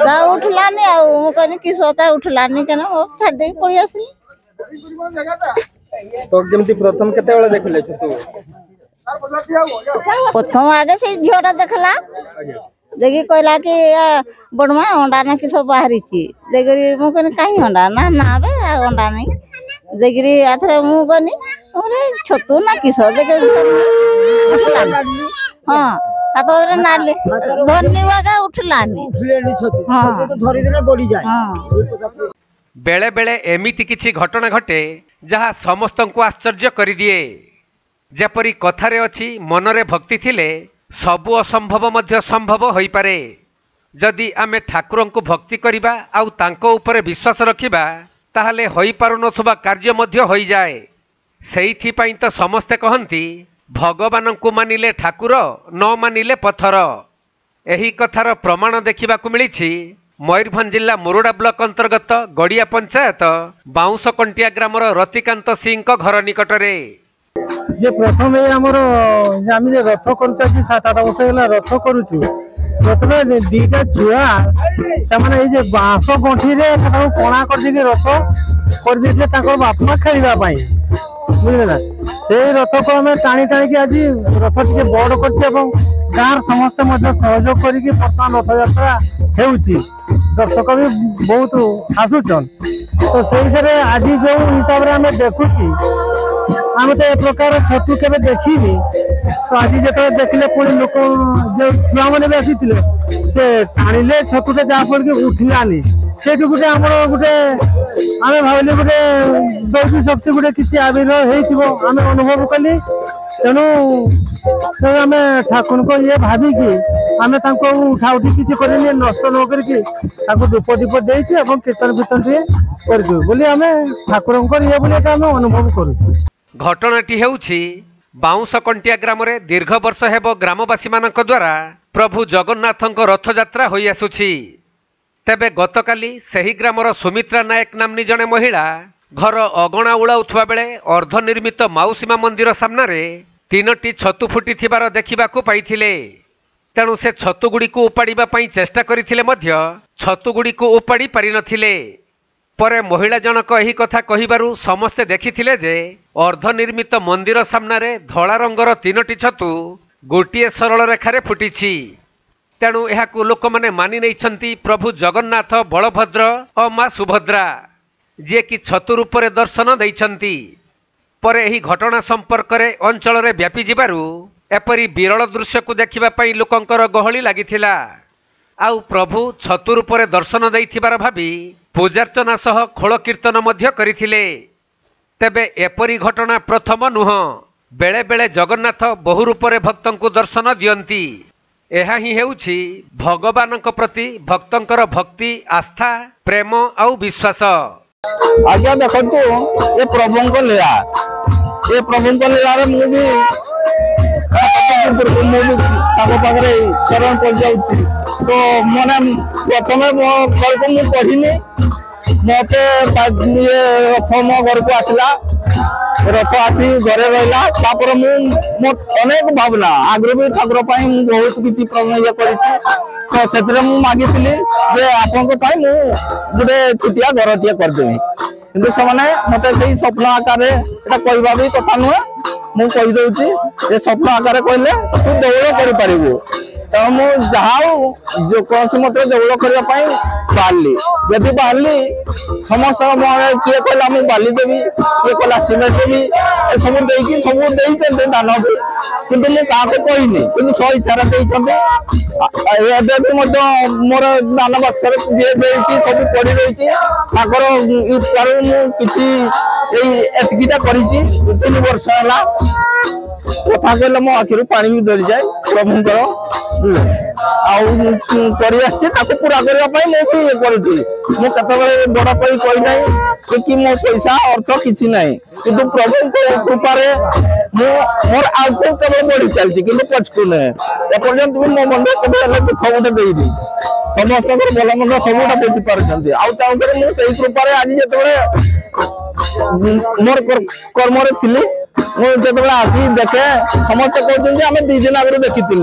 उठलानी कहनी किसता उठलानी क्या छाड़ दे पड़ी आसनी। तो केमती प्रथम केते बेला देखले छतु प्रथम आगे से झीटा देखला देखी कहला कि बड़मा अंडा ना किस बाहरी देखिरी मुझे कहीं अंडा ना ना बे अंडा नहीं देखिरी आथरे मुझे अरे छतु ना किस देख हाँ नाली धन्यवाद उठलानी बेले बेले एमिति किछि घटना घटे जहा समस्त को आश्चर्य कर दिए। जेपरी कथारे अछि मनरे भक्ति थिले सबु असंभव मध्य संभव होई पारे। जदि आमे ठाकुरन को भक्ति करिबा आउ तांको ऊपर विश्वास रखिबा ताहले होई पारु नथुबा कार्य मध्य होई जाए। सेइथि पई तो समस्ते कहंती भगवान को मानिले ठाकुर न मानिले पत्थर। एही कथार प्रमाण देखा मिली मयूरभंज जिला मुरुडा ब्लॉक अंतर्गत गड़िया पंचायत बाउंसकंटिया ग्रामर रतिकांत सिंह घर निकटरे। जे प्रथम आम रथ करता 7-8 वर्ष है रथ करुचु प्रथम दीटा छुआ से बांस गंठी कणा कर रथ कर बापा खेलवाई बुझे ना से रथ को आम टाणी टाणी आज रथ टे बड़ कर गाँव समस्ते सहयोग करके बर्तमान रथ यात्रा दर्शक भी बहुत आसुचन। तो से हिसाब से आज जो हिसाब से आम देखुची आम तो ए प्रकार छतु के देखी तो आज जो देखले पुणी लोक जो छुआ मैंने भी आसी से टाणिले छतुटे जहाँफल कि उठलानी से गोटे आम गोटे आम भाविले गोटे दैवी शक्ति गोटे किसी आविर्भाव होम अनुभव कली तेणु आम ठाकुर को ये भाविकी आम उठा उठी किसी कर नष्ट न करके धूप दीप दे कीर्तन फीर्तन टे आम ठाकुर ये आम अनुभव करूँ। घटनाटी हेउछि बाउंसकंटिया ग्राम रे दीर्घ वर्ष हेब ग्रामवासी मानक द्वारा प्रभु जगन्नाथଙ୍କ रथयात्रा होई आसुछि। तेबे गतकाली सही ग्रामर सुमित्रा नायक नामनी जने महिला घर अगणा उड़ाउथुवा बेले अर्धनिर्मित माउसीमा मंदिर सामने 3टी छतु फुटी थिबार देखिबाकू पाइथिले। तेणु से छतुगुड़ी को उपाड़िबा पई चेष्टा करिथिले मध्य छतुगुड़ी को उपाड़ी पारि नथिले। परे महिला जनक एही कथा कहिबारु समस्ते देखिथिले जे अर्धनिर्मित मंदिर सामने धला रंगर 3टी छतु गोटिए सरल रेखारे फुटिछि। तेणु एहाकू लोक माने मानि नैछंती प्रभु जगन्नाथ बलभद्र और माँ सुभद्रा जे कि छतु रूपरे दर्शन दैछंती। परे एही घटना संपर्क रे अंचल रे व्यापी जिबारु एपरी विरल दृश्य को देखिबा पई लोकंकर गहली लागिथिला। आउ प्रभु छतु रूपरे दर्शन दैथिबार भाबी पूजार्चना सह खोल कीर्तन मध्य करिथिले। तेबे एपरी घटना प्रथम नुह। बेले बेले जगन्नाथ बहु रूपरे भक्तों को दर्शन दियंती। एहा ही हेउछि भगवानक प्रति भक्तंकर भक्ति आस्था प्रेम आउ विश्वास। आज्ञा देखु ये प्रभु लीला ये प्रभु लीला मुझे शरण पड़ जाऊँ तो मैंने प्रथम घर को मुझे पढ़ी मत ये रथ मो घर को आसला रथ आसी घरे रहा अनेक भावना आगु भी ठाकुर बहुत किसी ये कर मागी आपण गोटे छुटिया घर टे करदेवी कि मत स्वप्न आकार कहवा भी कथा नुहे मुझे ये स्वप्न आकार कहले तू दौड़ कर तेणु मुझे जो कौन मत दौड़ करने बाहरली जदि बाहरली समस्त किए कहला मुझे बाली देवी किए कहला सीमेंट देवी सब देकी सब देते दान भी कितु मुझे क्या कहनी कि स्व इच्छार देते मोर दान बक्सर जी दे सब पड़ी रही मुझे कर 3 वर्ष है कथा कहले मो आखिर पानी भी धरी जाए प्रभुंकर पूरा करने मुझे बड़ कोई कहना कि मो पैसा अर्थ किसी ना कि प्रभु कृपार मोर आगे केवल बढ़ी चलती कि पचकू ना एपर्यंत भी मो मन कभी दुख गोटे देनी समस्त भल मंद सबुटा देखी पार्टी मुझे कृपार आज जो मोर कर्म थी मुझे आसी देखे समस्ते कहते आम 2 दिन आगे देखी तो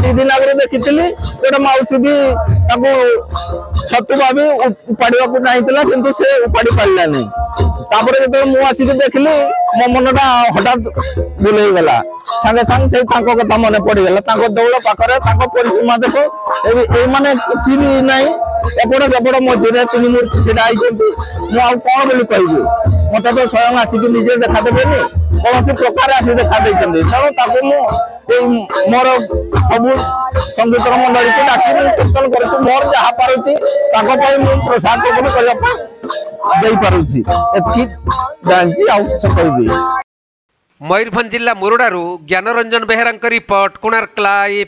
2 दिन आगे देखी गोटे मौसी भी छतुआ भी उपाड़ा चाहिए किंतु से उपाड़ी पारानी जो मुझे देखिली मो मनटा हठात बुले गला सागे सांग से कथा मन पड़गला दौड़ पाखे परिसीमा देख ये मैंने किसी भी ना एपट सेपट मझे 3 मूर्ति सीधा मुझे कौन बोली कह मत तो स्वयं आसिक निजे देखा देवेनि कौन प्रकार आसी देखा तेणु मोर सब संगीत मंडली को डाक कीर्तन कर मोर जहाँ पार्टी प्रसाद करने मयूरभंज जिला मुरुडारू ज्ञानरंजन बेहेरा रिपोर्ट कोणार्क लाइव।